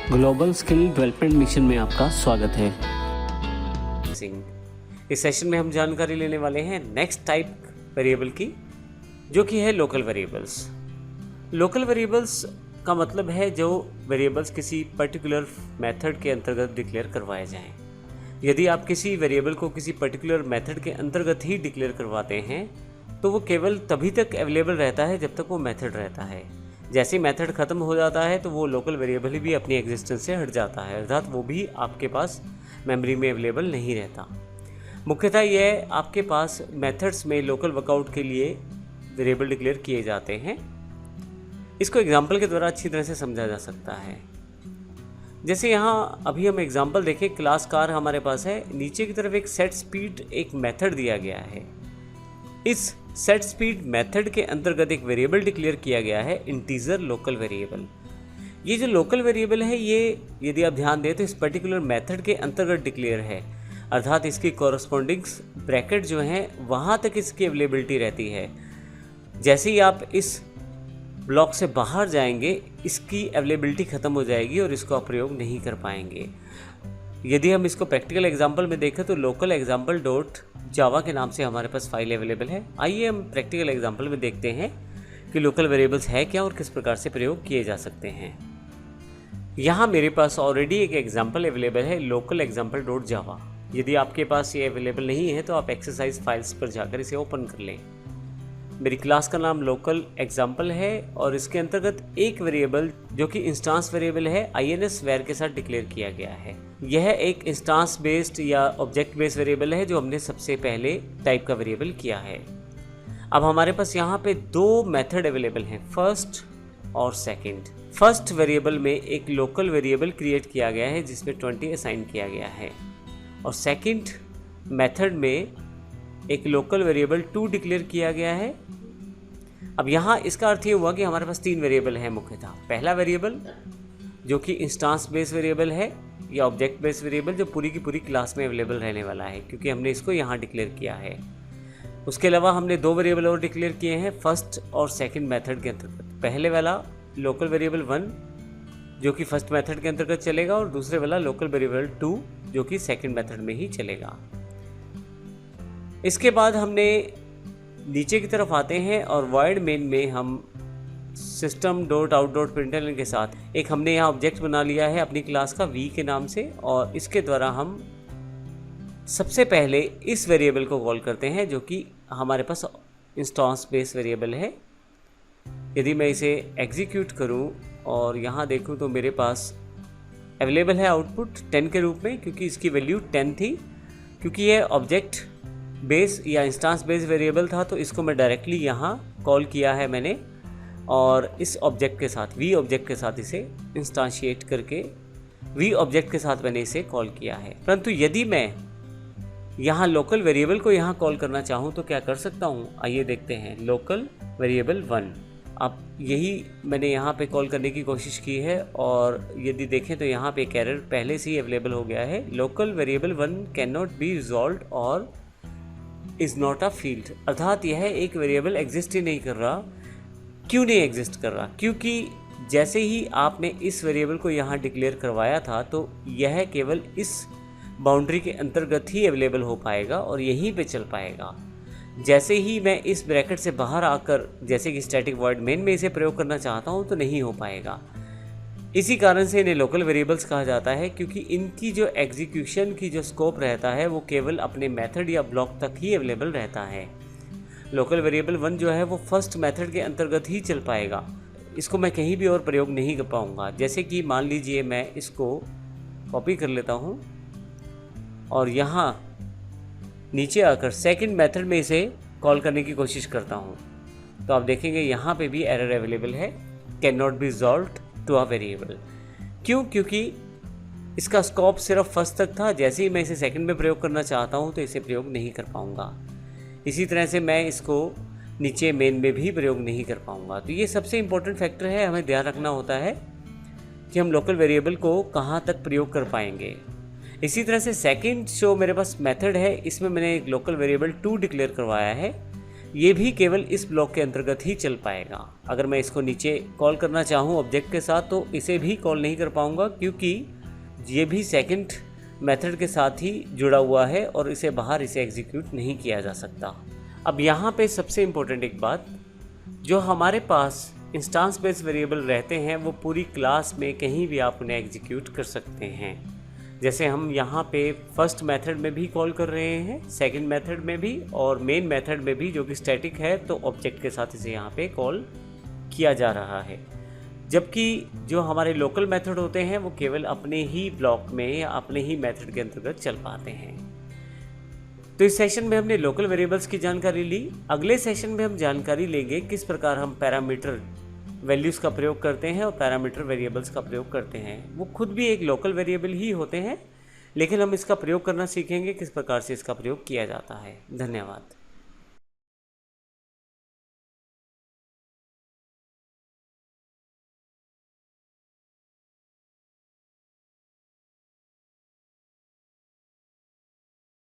Global skill development mission में आपका स्वागत है। इस सेशन में हम जानकारी लेने वाले हैं नेक्स्ट टाइप वेरिएबल की, जो कि है लोकल वेरिएबल्स। लोकल वेरिएबल्स का मतलब है जो वेरिएबल्स किसी पर्टिकुलर मेथड के अंतर्गत डिक्लेयर करवाए जाएं। यदि आप किसी वेरिएबल को किसी पर्टिकुलर मेथड के अंतर्गत ही डिक्लेयर करवाते हैं तो वो केवल तभी तक अवेलेबल रहता है जब तक वो मेथड रहता है। जैसे मेथड ख़त्म हो जाता है तो वो लोकल वेरिएबल भी अपनी एग्जिस्टेंस से हट जाता है, अर्थात वो भी आपके पास मेमोरी में अवेलेबल नहीं रहता। मुख्यतः यह आपके पास मेथड्स में लोकल वर्कआउट के लिए वेरिएबल डिक्लेयर किए जाते हैं। इसको एग्जांपल के द्वारा अच्छी तरह से समझा जा सकता है। जैसे यहाँ अभी हम एग्जांपल देखें, क्लास कार हमारे पास है, नीचे की तरफ एक सेट स्पीड एक मेथड दिया गया है। इस सेट स्पीड मेथड के अंतर्गत एक वेरिएबल डिक्लेयर किया गया है, इंटीजर लोकल वेरिएबल। ये जो लोकल वेरिएबल है ये यदि आप ध्यान दें तो इस पर्टिकुलर मेथड के अंतर्गत डिक्लेयर है, अर्थात इसकी कॉरस्पॉन्डिंग ब्रैकेट जो है वहाँ तक इसकी अवेलेबिलिटी रहती है। जैसे ही आप इस ब्लॉक से बाहर जाएंगे इसकी अवेलेबिलिटी ख़त्म हो जाएगी और इसको आप प्रयोग नहीं कर पाएंगे। यदि हम इसको प्रैक्टिकल एग्जांपल में देखें तो लोकल एग्जांपल डॉट जावा के नाम से हमारे पास फाइल अवेलेबल है। आइए हम प्रैक्टिकल एग्जांपल में देखते हैं कि लोकल वेरिएबल्स है क्या और किस प्रकार से प्रयोग किए जा सकते हैं। यहाँ मेरे पास ऑलरेडी एक एग्जांपल अवेलेबल है, लोकल एग्जांपल डॉट जावा। यदि आपके पास ये अवेलेबल नहीं है तो आप एक्सरसाइज फाइल्स पर जाकर इसे ओपन कर लें। मेरी क्लास का नाम लोकल एग्जाम्पल है और इसके अंतर्गत एक वेरिएबल जो कि इंस्टांस वेरिएबल है INS वेर के साथ डिक्लेयर किया गया है। यह एक इंस्टांस बेस्ड या ऑब्जेक्ट बेस्ड वेरिएबल है जो हमने सबसे पहले टाइप का वेरिएबल किया है। अब हमारे पास यहाँ पे दो मेथड अवेलेबल हैं, फर्स्ट और सेकेंड। फर्स्ट वेरिएबल में एक लोकल वेरिएबल क्रिएट किया गया है जिसमें 20 असाइन किया गया है और सेकेंड मेथड में एक लोकल वेरिएबल 2 डिक्लेयर किया गया है। अब यहाँ इसका अर्थ ये हुआ कि हमारे पास 3 वेरिएबल हैं मुख्यतः। पहला वेरिएबल जो कि इंस्टांस बेस्ड वेरिएबल है या ऑब्जेक्ट बेस्ड वेरिएबल जो पूरी की पूरी क्लास में अवेलेबल रहने वाला है क्योंकि हमने इसको यहाँ डिक्लेयर किया है। उसके अलावा हमने 2 वेरिएबल और डिक्लेयर किए हैं फर्स्ट और सेकेंड मेथड के अंतर्गत। पहले वाला लोकल वेरिएबल 1 जो कि फर्स्ट मेथड के अंतर्गत चलेगा और दूसरे वाला लोकल वेरिएबल 2 जो कि सेकेंड मेथड में ही चलेगा। इसके बाद हमने नीचे की तरफ आते हैं और वॉइड मेन में हम system dot out dot println के साथ एक हमने यहाँ ऑब्जेक्ट बना लिया है अपनी क्लास का V के नाम से और इसके द्वारा हम सबसे पहले इस वेरिएबल को कॉल करते हैं जो कि हमारे पास इंस्टांस बेस्ड वेरिएबल है। यदि मैं इसे एग्जीक्यूट करूँ और यहाँ देखूँ तो मेरे पास अवेलेबल है आउटपुट 10 के रूप में क्योंकि इसकी वैल्यू 10 थी। क्योंकि यह ऑब्जेक्ट बेस या इंस्टांस बेस वेरिएबल था तो इसको मैं डायरेक्टली यहाँ कॉल किया है मैंने और इस ऑब्जेक्ट के साथ V ऑब्जेक्ट के साथ इसे इंस्टांशिएट करके V ऑब्जेक्ट के साथ मैंने इसे कॉल किया है। परंतु यदि मैं यहाँ लोकल वेरिएबल को यहाँ कॉल करना चाहूँ तो क्या कर सकता हूँ, आइए देखते हैं। लोकल वेरिएबल 1, अब यही मैंने यहाँ पे कॉल करने की कोशिश की है और यदि देखें तो यहाँ पे एक एरर पहले से ही अवेलेबल हो गया है। Local variable 1 can not be resolved और इज़ नॉट अ फील्ड, अर्थात यह एक वेरिएबल एग्जिस्ट ही नहीं कर रहा। क्यों नहीं एग्जिस्ट कर रहा? क्योंकि जैसे ही आपने इस वेरिएबल को यहाँ डिक्लेयर करवाया था तो यह केवल इस बाउंड्री के अंतर्गत ही अवेलेबल हो पाएगा और यहीं पे चल पाएगा। जैसे ही मैं इस ब्रैकेट से बाहर आकर जैसे कि स्टैटिक वॉइड मेन में इसे प्रयोग करना चाहता हूँ तो नहीं हो पाएगा। इसी कारण से इन्हें लोकल वेरिएबल्स कहा जाता है क्योंकि इनकी जो एग्जीक्यूशन की जो स्कोप रहता है वो केवल अपने मेथड या ब्लॉक तक ही अवेलेबल रहता है। लोकल वेरिएबल 1 जो है वो फर्स्ट मेथड के अंतर्गत ही चल पाएगा, इसको मैं कहीं भी और प्रयोग नहीं कर पाऊँगा। जैसे कि मान लीजिए मैं इसको कॉपी कर लेता हूँ और यहाँ नीचे आकर सेकेंड मेथड में इसे कॉल करने की कोशिश करता हूँ तो आप देखेंगे यहाँ पे भी एरर अवेलेबल है, can not be resolved to a variable. क्यों? क्योंकि इसका स्कोप सिर्फ फर्स्ट तक था। जैसे ही मैं इसे सेकंड में प्रयोग करना चाहता हूं तो इसे प्रयोग नहीं कर पाऊंगा। इसी तरह से मैं इसको नीचे मेन में भी प्रयोग नहीं कर पाऊंगा। तो ये सबसे इम्पोर्टेंट फैक्टर है, हमें ध्यान रखना होता है कि हम लोकल वेरिएबल को कहाँ तक प्रयोग कर पाएंगे। इसी तरह से सेकेंड जो मेरे पास मेथड है इसमें मैंने एक लोकल वेरिएबल 2 डिक्लेयर करवाया है ये भी केवल इस ब्लॉक के अंतर्गत ही चल पाएगा। अगर मैं इसको नीचे कॉल करना चाहूँ ऑब्जेक्ट के साथ तो इसे भी कॉल नहीं कर पाऊँगा, क्योंकि ये भी सेकंड मेथड के साथ ही जुड़ा हुआ है और इसे बाहर इसे एग्जीक्यूट नहीं किया जा सकता। अब यहाँ पे सबसे इम्पोर्टेंट एक बात, जो हमारे पास इंस्टेंस बेस्ड वेरिएबल रहते हैं वो पूरी क्लास में कहीं भी आप उन्हें एग्जीक्यूट कर सकते हैं। जैसे हम यहाँ पे फर्स्ट मेथड में भी कॉल कर रहे हैं, सेकंड मेथड में भी और मेन मेथड में भी, जो कि स्टैटिक है, तो ऑब्जेक्ट के साथ इसे यहाँ पे कॉल किया जा रहा है। जबकि जो हमारे लोकल मेथड होते हैं वो केवल अपने ही ब्लॉक में या अपने ही मेथड के अंतर्गत चल पाते हैं। तो इस सेशन में हमने लोकल वेरिएबल्स की जानकारी ली। अगले सेशन में हम जानकारी लेंगे किस प्रकार हम पैरामीटर वैल्यूज़ का प्रयोग करते हैं और पैरामीटर वेरिएबल्स का प्रयोग करते हैं। वो खुद भी एक लोकल वेरिएबल ही होते हैं, लेकिन हम इसका प्रयोग करना सीखेंगे, किस प्रकार से इसका प्रयोग किया जाता है। धन्यवाद।